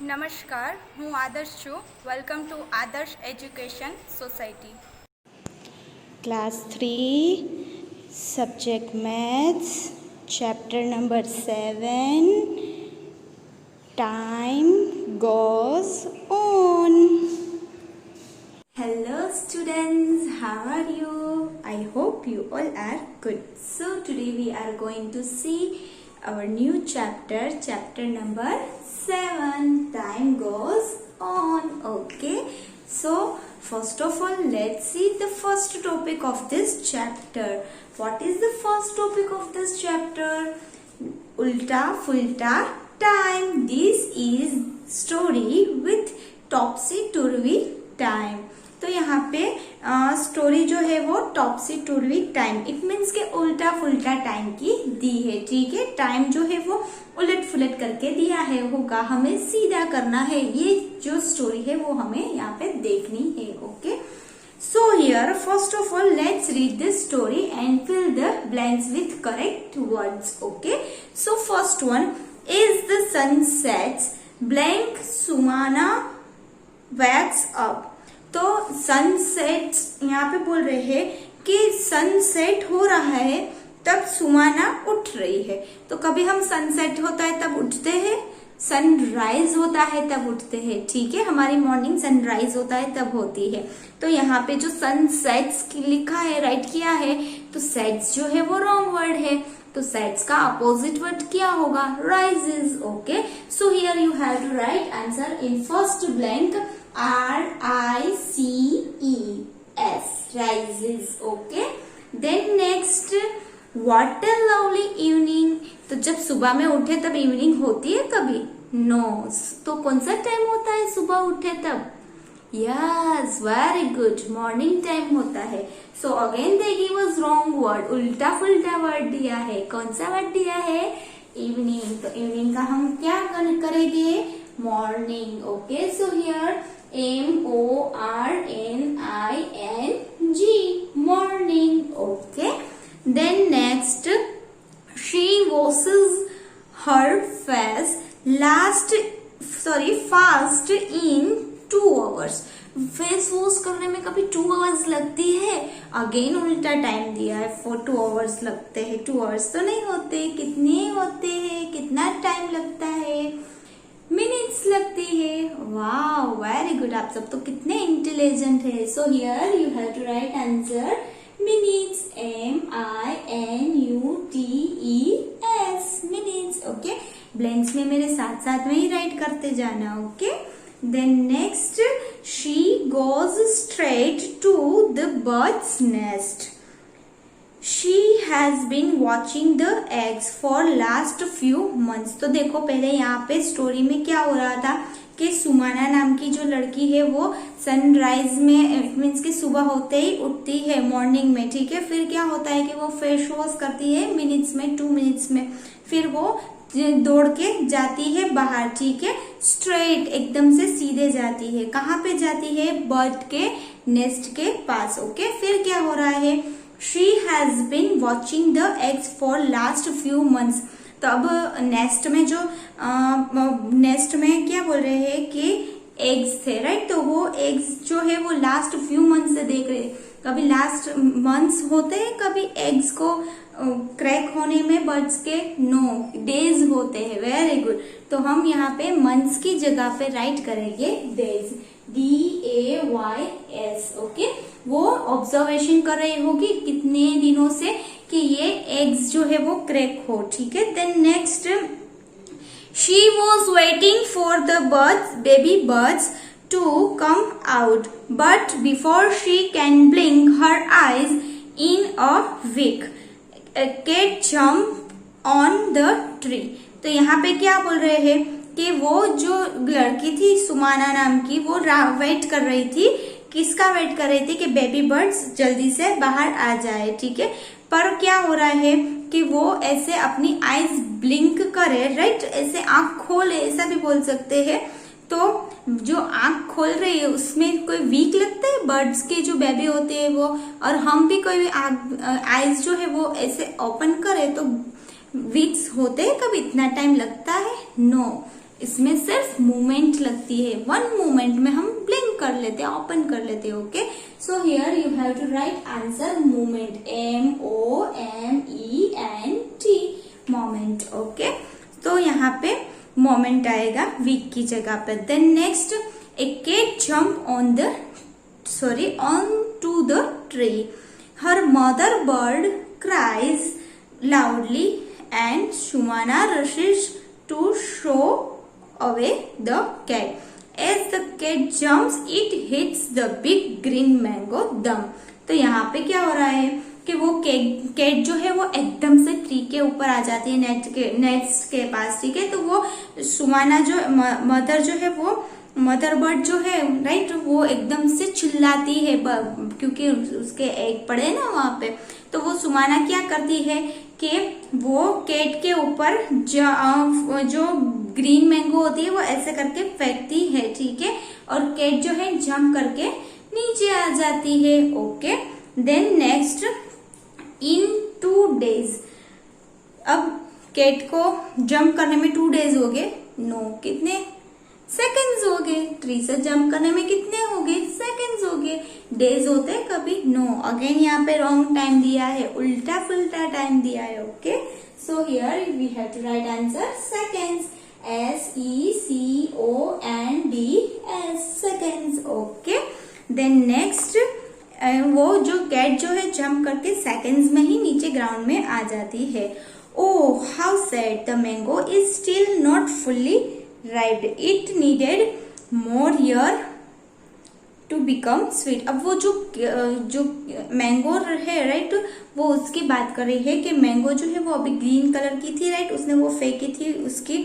नमस्कार, હું આદર્શ છું. વેલકમ ટુ આદર્શ education society. Class 3, Subject Maths, Chapter number 7, Time Goes On. Hello students, how are you? I hope you all are good. So today we are going to see our new chapter, chapter number 7, Time Goes On. Okay, so first of all let's see the first topic of this chapter. What is the first topic of this chapter? Ulta Fulta Time. This is story with topsy turvy time. तो यहाँ पे story जो है वो टॉपसी टूरवी time, it means के उल्टा फुल्टा time की दी है. ठीक है, टाइम जो है वो उलट फुलट करके दिया है, होगा हमें सीधा करना है. ये जो स्टोरी है वो हमें यहाँ पे देखनी है. Okay, so here first of all let's read this story and fill the blanks with correct words. Okay, so first one is the sun sets blank Sumana wakes up. तो सनसेट यहाँ पे बोल रहे हैं कि सनसेट हो रहा है तब सुमाना उठ रही है. तो कभी हम सनसेट होता है तब उठते हैं, सनराइज होता है तब उठते हैं. ठीक है, हमारी मॉर्निंग सनराइज होता है तब होती है. तो यहाँ पे जो सनसेट्स लिखा है, राइट किया है, तो सेट्स जो है वो रॉन्ग वर्ड है. तो सेट्स का अपोजिट वर्ड क्या होगा? Rises. Okay, so here you have to write answer in first blank R-I-C-E-S, rises. Okay, then next, what a lovely evening. तो जब सुबह में उठे तब इवनिंग होती है कभी? नो. तो कौन सा टाइम होता है सुबह उठे तब? Yes, very good, morning time होता है. So again they give us wrong word, उल्टा फुल्टा वर्ड दिया है. कौन सा वर्ड दिया है? इवनिंग. तो इवनिंग का हम क्या करेंगे? Morning. Okay, so here MORNING, morning. Okay, then next, she washes her face fast in 2 hours. Face wash करने में कभी 2 आवर्स लगती है? अगेन उल्टा टाइम दिया है, 2 आवर्स लगते हैं. 2 आवर्स तो नहीं होते. कितने होते हैं? कितना टाइम लगता है? मिनट्स लगती है. Wow, very good. आप सब तो कितने इंटेलिजेंट है. So here you have to write answer minutes, MINUTES, minutes. Okay, blanks में मेरे साथ साथ में ही राइट करते जाना. Okay, then next, she goes straight to the birds nest. She has been watching the eggs for last few months. तो देखो पहले यहाँ पे स्टोरी में क्या हो रहा था कि सुमाना नाम की जो लड़की है वो सनराइज में, इट मीन्स कि सुबह होते ही उठती है मॉर्निंग में. ठीक है, फिर क्या होता है कि वो फेस वॉश करती है मिनट्स में, 2 मिनट्स में. फिर वो दौड़ के जाती है बाहर. ठीक है, स्ट्रेट एकदम से सीधे जाती है. कहाँ पे जाती है? बर्ड के नेस्ट के पास. ओके, फिर क्या हो रहा है? She has been watching the eggs for last few months. तो अब नेस्ट में जो नेस्ट में क्या बोल रहे हैं कि एग्स थे, राइट. तो वो एग्स जो है वो लास्ट फ्यू मंथ्स से देख रहे. कभी लास्ट मंथ्स होते हैं, कभी एग्स को क्रैक होने में बर्ड्स के नो डेज होते हैं. Very good. तो हम यहाँ पे मंथ्स की जगह पे राइट करेंगे डेज, DAYS. ओके, वो ऑब्जर्वेशन कर रही होगी कितने दिनों से कि ये एग्स जो है वो क्रैक हो. ठीक है, then next, she was waiting for the birds, baby birds to come out, but before she can blink her eyes in a week, cat jump on the tree. तो यहाँ पे क्या बोल रहे हैं कि वो जो लड़की थी सुमाना नाम की, वो वेट कर रही थी. किसका वेट कर रही थी? कि बेबी बर्ड्स जल्दी से बाहर आ जाए. ठीक है, पर क्या हो रहा है कि वो ऐसे अपनी आईज ब्लिंक करे, राइट, ऐसे आंख खोले, ऐसा भी बोल सकते हैं. तो जो आंख खोल रही है उसमें कोई वीक लगता है बर्ड्स के जो बेबी होते हैं वो, और हम भी कोई आईज जो है वो ऐसे ओपन करे तो वीक्स होते हैं, कभी इतना टाइम लगता है? नो, इसमें सिर्फ मूवमेंट दिखती है, वन मोमेंट में हम ब्लिंक कर लेते हैं, ओपन कर लेते हैं। Okay, so here you have to write answer moment, MOMENT, moment. Okay, तो यहाँ पे मोमेंट आएगा वीक की जगह पे। Then next, a cat jump on to the tree, her mother bird cries loudly and Shumana rushes to show away the cat. As the cat jumps, it hits the big green mango dum. तो यहाँ पे क्या हो रहा है कि वो cat जो है वो एकदम से ट्री के ऊपर आ जाती है, नेस्ट के पास। ठीक है, तो वो सुमाना जो मदर जो है वो मदर बर्ड जो है राइट, वो एकदम से चिल्लाती है क्योंकि उसके एग पड़े ना वहां पे। तो वो सुमाना क्या करती है कि वो कैट के ऊपर जो ग्रीन मैंगो होती है वो ऐसे करके फेंकती है। ठीक है, और कैट जो है जंप करके नीचे आ जाती है। ओके, देन नेक्स्ट, इन 2 days, अब कैट को जंप करने में 2 days हो गए, नो कितने सेकंड्स हो गए। ट्री से जंप करने में कितने हो गए, सेकंड्स हो गए। डेज होते हैं कभी, नो। अगेन यहाँ पे रॉन्ग टाइम दिया है, उल्टा पुल्टा टाइम दिया है। Okay, so here we have to write answer seconds, SECONDS, seconds. Okay, then next, वो जो कैट जो है जंप करके सेकंड्स में ही नीचे ग्राउंड में आ जाती है। Oh how sad, the mango is still not fully ripe, it needed more year to become sweet। अब वो जो मैंगो है राइट, वो उसकी बात कर रही है कि मैंगो जो है वो अभी ग्रीन कलर की थी राइट, उसने वो फेंकी थी उसकी,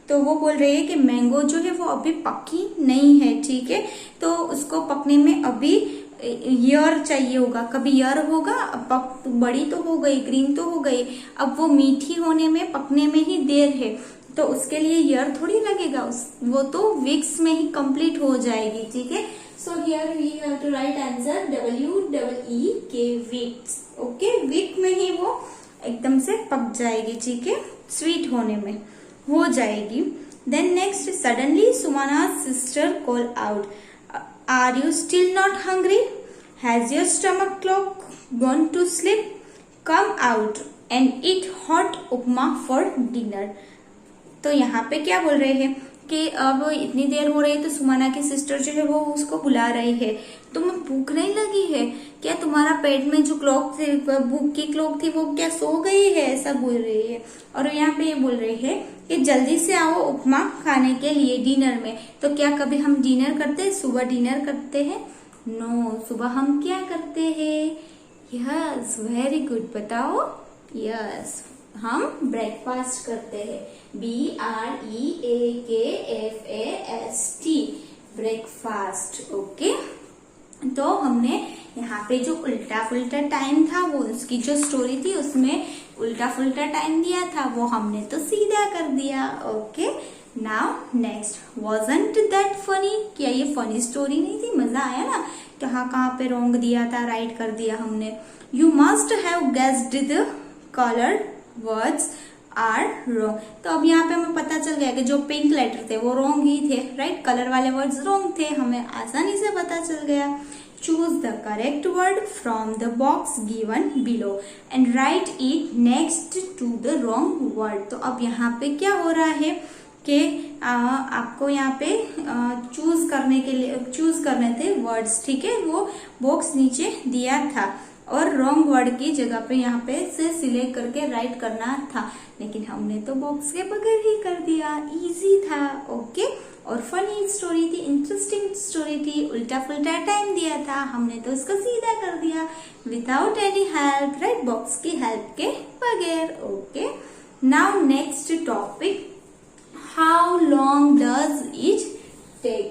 तो वो बोल रही है कि मैंगो जो है वो अभी पकी नहीं है। ठीक है, तो उसको पकने में अभी ईयर चाहिए होगा, कभी ईयर होगा, बड़ी तो हो गई, ग्रीन तो हो गई, अब वो मीठी होने में पकने में ही देर है, तो उसके लिए ईयर थोड़ी लगेगा, वो तो वीक्स में ही कंप्लीट हो जाएगी। ठीक है, so here we have to write answer WEEK, weeks. Okay, week में ही वो एकदम से पक जाएगी। ठीक है, स्वीट होने में हो जाएगी। Then next, suddenly Sumana sister call out, are you still not hungry, has your stomach clock gone to sleep, come out and eat hot upma for dinner. तो यहाँ पे क्या बोल रहे हैं कि अब इतनी देर हो रही है, तो सुमाना की सिस्टर जो है वो उसको बुला रही है, तुम्हें भूख नहीं लगी है क्या, तुम्हारा पेट में जो क्लॉक थी, भूख की क्लॉक थी, वो क्या सो गई है, ऐसा बोल रही है। और यहाँ पे ये बोल रही है कि जल्दी से आओ उपमा खाने के लिए डिनर में। तो क्या कभी हम डिनर करते हैं, सुबह डिनर करते हैं? नो, सुबह हम क्या करते हैं? यस, वेरी गुड, बताओ। यस, हम ब्रेकफास्ट करते हैं, BREAKFAST, ब्रेकफास्ट। ओके, तो हमने यहाँ पे जो उल्टा फुल्टा टाइम था, वो उसकी जो स्टोरी थी उसमें उल्टा फुल्टा टाइम दिया था, वो हमने तो सीधा कर दिया। Okay, now next, wasn't that funny, क्या ये फनी स्टोरी नहीं थी? मजा आया ना? कहाँ पे रॉन्ग दिया था, राइट कर दिया हमने। You must have guessed the colored words are wrong। तो अब यहाँ पे हमें पता चल गया कि जो पिंक लेटर थे वो रॉन्ग ही थे, राइट, कलर वाले वर्ड्स रॉन्ग थे, हमें आसानी से पता चल गया। Choose the correct word from the box given below and write it next to the wrong word. तो अब यहाँ पे क्या हो रहा है कि आपको यहाँ पे चूज करने थे वर्ड्स। ठीक है, वो बॉक्स नीचे दिया था और रॉन्ग वर्ड की जगह पे यहाँ पे से सिलेक्ट करके राइट करना था, लेकिन हमने तो बॉक्स के बगैर ही कर दिया, इजी था। ओके, और फनी स्टोरी थी, इंटरेस्टिंग स्टोरी थी, उल्टा फुल्टा टाइम दिया था, हमने तो उसको सीधा कर दिया without any help, right, box की हेल्प के बगैर। Okay, now next topic, how long does it take,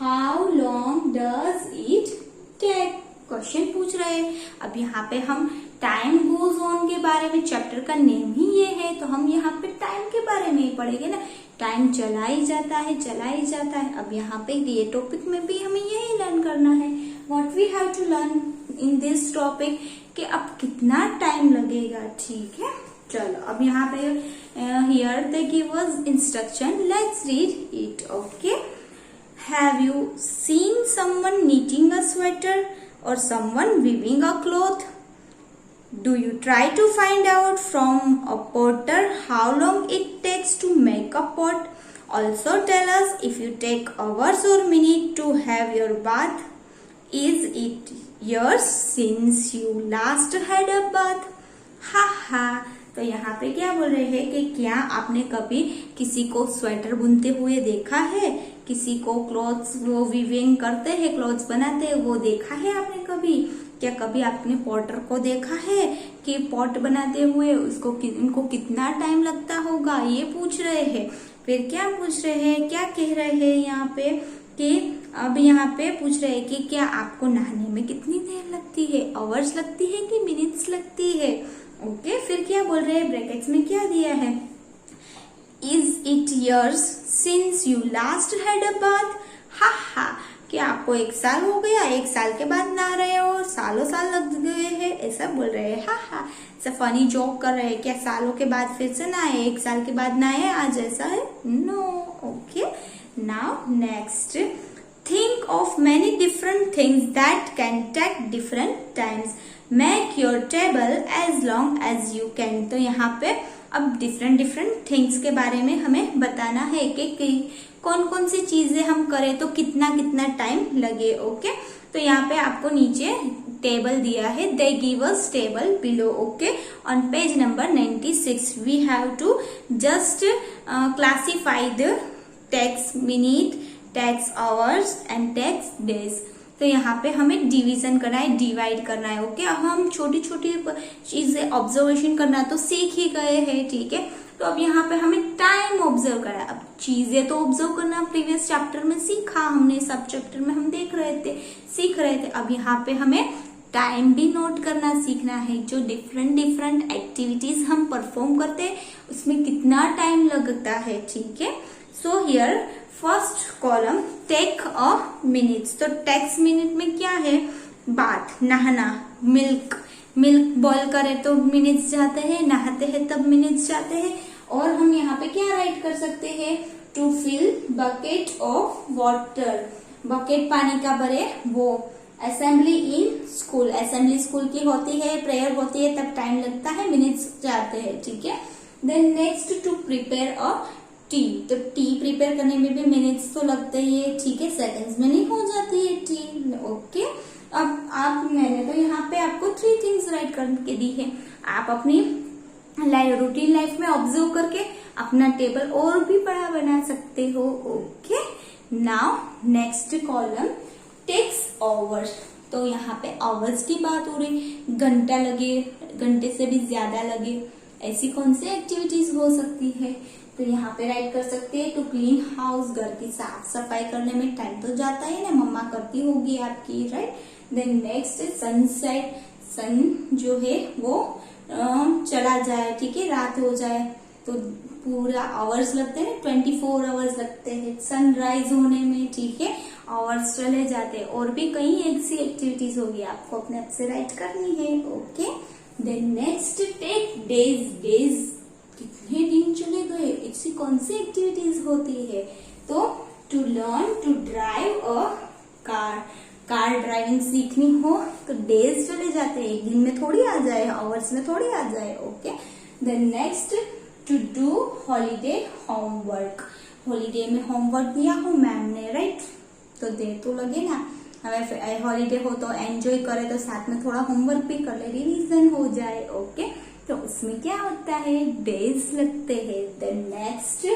how long does it take, question पूछ रहे हैं। अब यहाँ पे हम टाइम गोज ऑन के बारे में, चैप्टर का नेम ही ये है, तो हम यहाँ पे टाइम के बारे में ही पढ़ेंगे ना, टाइम चला ही जाता है, चला ही जाता है। अब यहाँ पे ये टॉपिक में भी हमें यही लर्न करना है, what we have to learn in this topic, कि अब कितना टाइम लगेगा। ठीक है, चलो अब यहाँ पे here the givers instruction, let's read it. Okay, Have you seen someone knitting a sweater or someone weaving a cloth? Do you try to find out from a potter how long it takes to make a pot? Also tell us if you take hours or minutes to have your bath. Is it years since you last had a bath? Ha ha. तो यहाँ पे क्या बोल रहे हैं कि क्या आपने कभी किसी को स्वेटर बुनते हुए देखा है, किसी को क्लॉथ्स वो वीविंग करते हैं, क्लॉथ्स बनाते हैं, वो देखा है आपने कभी? क्या कभी आपने पॉटर को देखा है कि पॉट बनाते हुए उनको कितना टाइम लगता होगा, ये पूछ रहे हैं। फिर क्या पूछ रहे हैं, क्या कह रहे हैं यहाँ पे कि अब यहाँ पे पूछ रहे हैं कि क्या आपको नहाने में कितनी देर लगती है, आवर्स लगती है कि मिनट्स लगती है। ओके, फिर क्या बोल रहे हैं, ब्रैकेट्स में क्या दिया है, is it years since you last had a bath? हा हा, क्या आपको 1 साल हो गया, 1 साल के बाद नहा रहे हो, सालों साल लग गए हैं, ऐसा बोल रहे हैं। हा हा, फनी जोक कर रहे हैं, क्या सालों के बाद फिर से नहाए, 1 साल के बाद नहाए आज, ऐसा है? No. Okay, now next, think of many different things that can take different times. Make your table as long as you can. तो यहाँ पे अब डिफरेंट थिंग्स के बारे में हमें बताना है कि कौन कौन सी चीजें हम करें तो कितना कितना टाइम लगे। ओके, तो यहाँ पे आपको नीचे टेबल दिया है, they give us table below. Okay, on page number 96 we have to just classify the takes minute, takes hours and takes days. तो यहाँ पे हमें डिवीजन करना है, डिवाइड करना है। ओके, अब हम छोटी छोटी चीजें ऑब्जर्वेशन करना तो सीख ही गए हैं, ठीक है। तो अब यहाँ पे हमें टाइम ऑब्जर्व करना है। अब चीजें तो ऑब्जर्व करना प्रीवियस चैप्टर में सीखा हमने, सब चैप्टर में हम देख रहे थे, सीख रहे थे। अब यहाँ पे हमें टाइम भी नोट करना सीखना है, जो डिफरेंट एक्टिविटीज हम परफॉर्म करते हैं उसमें कितना टाइम लगता है, ठीक है। So here first column take a minutes. तो टेक्स मिनट में क्या है, बाथ, नहाना, मिल्क बॉईल करे तो मिनट्स जाते हैं, नहाते हैं तब मिनट्स जाते हैं। और हम यहाँ पे क्या राइट कर सकते हैं, to fill bucket of water, bucket पानी का भरे वो। Assembly in school, assembly school की होती है, प्रेयर होती है, तब टाइम लगता है, मिनट्स जाते हैं, ठीक है। Then next, to prepare a tea. तो टी प्रिपेयर करने में भी मिनट्स तो लगते ही है, ठीक है, सेकंड्स में नहीं हो जाती है टी। ओके, अब मैंने तो यहाँ पे आपको 3 थिंग्स राइट करके दी है, आप अपनी रूटीन लाइफ में ऑब्जर्व करके अपना टेबल और भी बड़ा बना सकते हो। Okay, now next column takes hours. तो यहाँ पे आवर्स की बात हो रही, घंटा लगे, घंटे से भी ज्यादा लगे, ऐसी कौन सी एक्टिविटीज हो सकती है। तो यहाँ पे राइट कर सकते हैं, टू क्लीन हाउस, घर की साफ सफाई करने में टाइम तो जाता है ना, मम्मा करती होगी आपकी, राइट। देन नेक्स्ट सनसेट, सन जो है वो चला जाए, ठीक है, रात हो जाए तो पूरा आवर्स लगते हैं, 24 आवर्स लगते हैं सनराइज होने में, ठीक है, आवर्स चले जाते हैं। और भी कई ऐसी एक्टिविटीज होगी, आपको अपने आप से राइट करनी है। Okay, then next take days, days कितने दिन चले गए, ऐसी कौन सी एक्टिविटीज होती है। तो to learn to drive a car, car driving सीखनी हो तो डेज चले जाते हैं, एक दिन में थोड़ी आ जाए, आवर्स में थोड़ी आ जाए। Okay, then next, to do holiday homework, holiday में होमवर्क दिया हो मैम ने, राइट, तो देर तो लगे ना, हमें हॉलीडे हो तो एंजॉय करे तो साथ में थोड़ा होमवर्क भी कर ले, रिवीजन हो जाए। ओके, तो उसमें क्या होता है, डेज लगते हैं। Then next,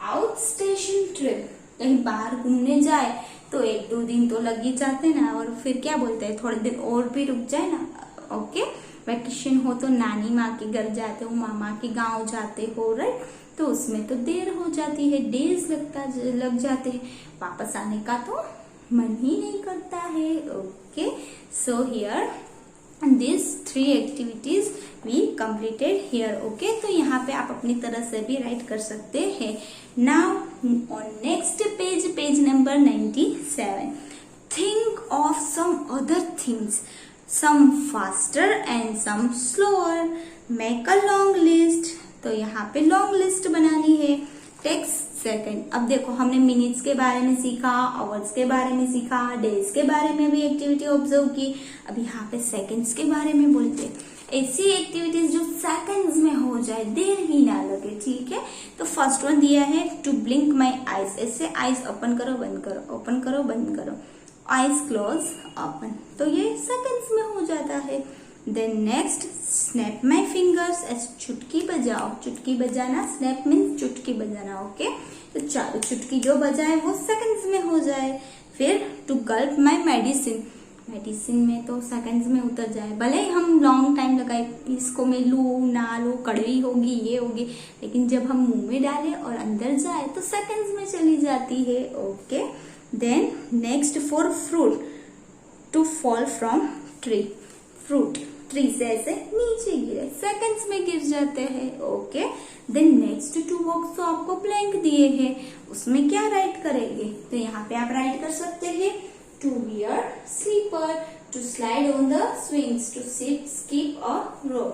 outstation trip, कहीं बाहर घूमने जाए तो 1-2 दिन तो लग ही जाते ना, और फिर क्या बोलते हैं, थोड़े दिन और भी रुक जाए ना। ओके, वैकेशन हो तो नानी माँ के घर जाते हो, मामा के गांव जाते हो, राइट, तो उसमें तो देर हो जाती है, डेज लग जाते हैं, वापस आने का तो मन ही नहीं करता है। Okay, so here this 3 activities we completed here. Okay, तो यहाँ पे आप अपनी तरह से भी राइट कर सकते हैं। Now on next page, page number 97, think of some other things, some faster and some slower, make a long list. तो यहाँ पे लॉन्ग लिस्ट बनानी है, टेक्स सेकंड। अब देखो हमने मिनट्स के बारे में सीखा, आवर्स के बारे में सीखा, डेज के बारे में भी एक्टिविटी ऑब्जर्व की। अब यहाँ पे सेकंड्स के बारे में बोलते हैं, ऐसी एक्टिविटीज जो सेकंड्स में हो जाए, देर ही ना लगे, ठीक है। तो फर्स्ट वन दिया है टू ब्लिंक माई आईज, ऐसे आईज ओपन करो बंद करो, ओपन करो बंद करो, आईज क्लोज ओपन, तो ये सेकंड्स में हो जाता है। Then next snap my fingers, ऐसे चुटकी बजाओ, चुटकी बजाना, स्नैप मीन्स चुटकी बजाना, ओके। तो चारों चुटकी जो बजाए वो सेकंड्स में हो जाए। फिर to gulp my medicine, medicine में तो सेकंड्स में उतर जाए, भले ही हम लॉन्ग टाइम लगाए, इसको मैं लू ना लू, कड़वी होगी ये होगी, लेकिन जब हम मुंह में डालें और अंदर जाए तो सेकंड्स में चली जाती है, okay. Then next for fruit, to fall from tree, fruit tree से ऐसे नीचे गिरे, सेकंड्स में गिर जाते हैं, okay. Then next to box तो आपको ब्लैंक दिए हैं, उसमें क्या राइट करेंगे, तो यहाँ पे आप राइट कर सकते हैं to wear slipper, to slide on the swings, to sit skip और रो।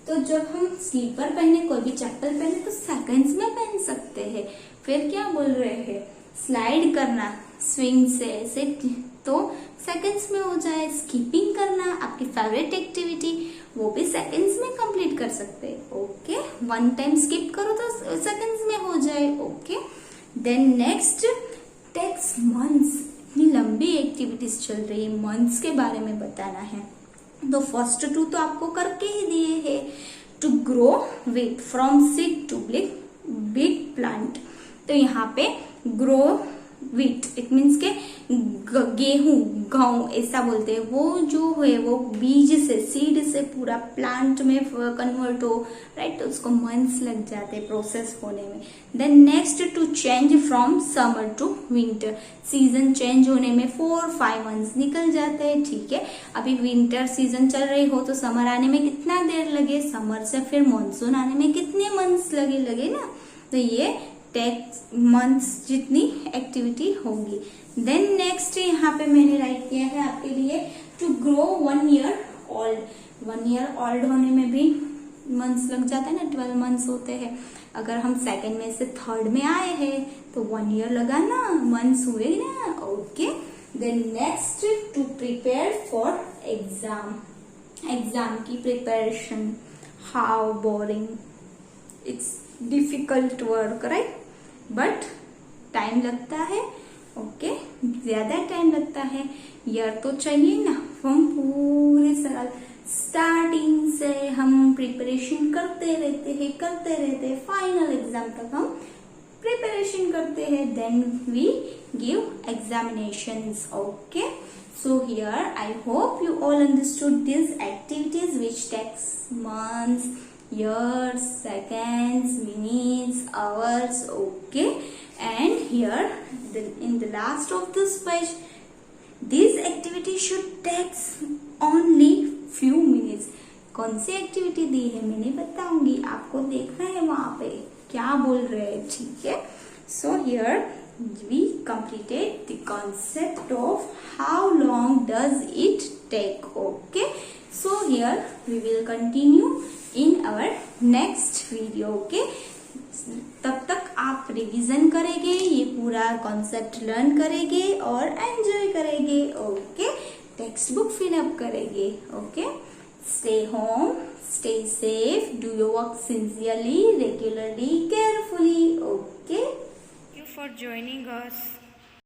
तो जब हम स्लीपर पहने, कोई भी चप्पल पहने तो सेकंड्स में पहन सकते हैं। फिर क्या बोल रहे हैं, स्लाइड करना स्विंग से ऐसे तो सेकंड्स में हो जाए। स्कीपिंग करना आपकी फेवरेट एक्टिविटी, वो भी सेकंड्स में कंप्लीट कर सकते हैं, ओके। वन टाइम स्किप करो तो सेकंड्स में हो जाए, okay. Then next takes months, इतनी लंबी एक्टिविटीज चल रही है, मंथ्स के बारे में बताना है। तो फर्स्ट टू तो आपको करके ही दिए हैं, to grow wheat from seed to big plant. तो यहाँ पे ग्रो वीट इट मीन्स के गेहूं, गांव ऐसा बोलते हैं, वो जो है वो बीज से, सीड से पूरा प्लांट में कन्वर्ट हो, राइट। तो उसको मंथ्स लग जाते हैं प्रोसेस होने में। Then next to change from summer to winter, season change होने में 4-5 मंथ्स निकल जाते हैं, ठीक है। अभी विंटर सीजन चल रही हो तो समर आने में कितना देर लगे, समर से फिर मानसून आने में कितने मंथ्स लगे ना, तो ये टेक्स मंथ्स जितनी एक्टिविटी होगी। देन नेक्स्ट यहाँ पे मैंने राइट किया है आपके लिए to grow 1 year old, 1 year old होने में भी मंथ्स लग जाता है ना, 12 मंथ्स होते हैं। अगर हम सेकंड में से थर्ड में आए हैं तो 1 year लगा ना, मंथ्स हुए ना, okay. Then next to prepare for exam, exam की preparation, how boring, it's difficult work, right, but time लगता है, ओके, ज्यादा टाइम लगता है, ईयर तो चाहिए ना। हम पूरे साल स्टार्टिंग से हम प्रिपरेशन करते रहते हैं, फाइनल एग्जाम तक हम प्रिपरेशन करते हैं, then we give examinations, okay. So here I hope you all understood these activities which takes months, years, seconds, minutes, hours, okay. And here in the last of this page, this activity should take only few minutes. कौन सी activity दी है मैं नहीं बताऊंगी, आपको देखना है वहां पे क्या बोल रहे हैं, ठीक है। So here we completed the concept of how long does it take, okay. So here we will continue in our next video, okay. तब तक आप रिवीजन करेंगे, ये पूरा कॉन्सेप्ट लर्न करेंगे और एंजॉय करेंगे, ओके। टेक्स्ट बुक फिलअप करेंगे, okay. Stay home, stay safe, do your work sincerely, regularly, carefully, okay. Thank you for joining us.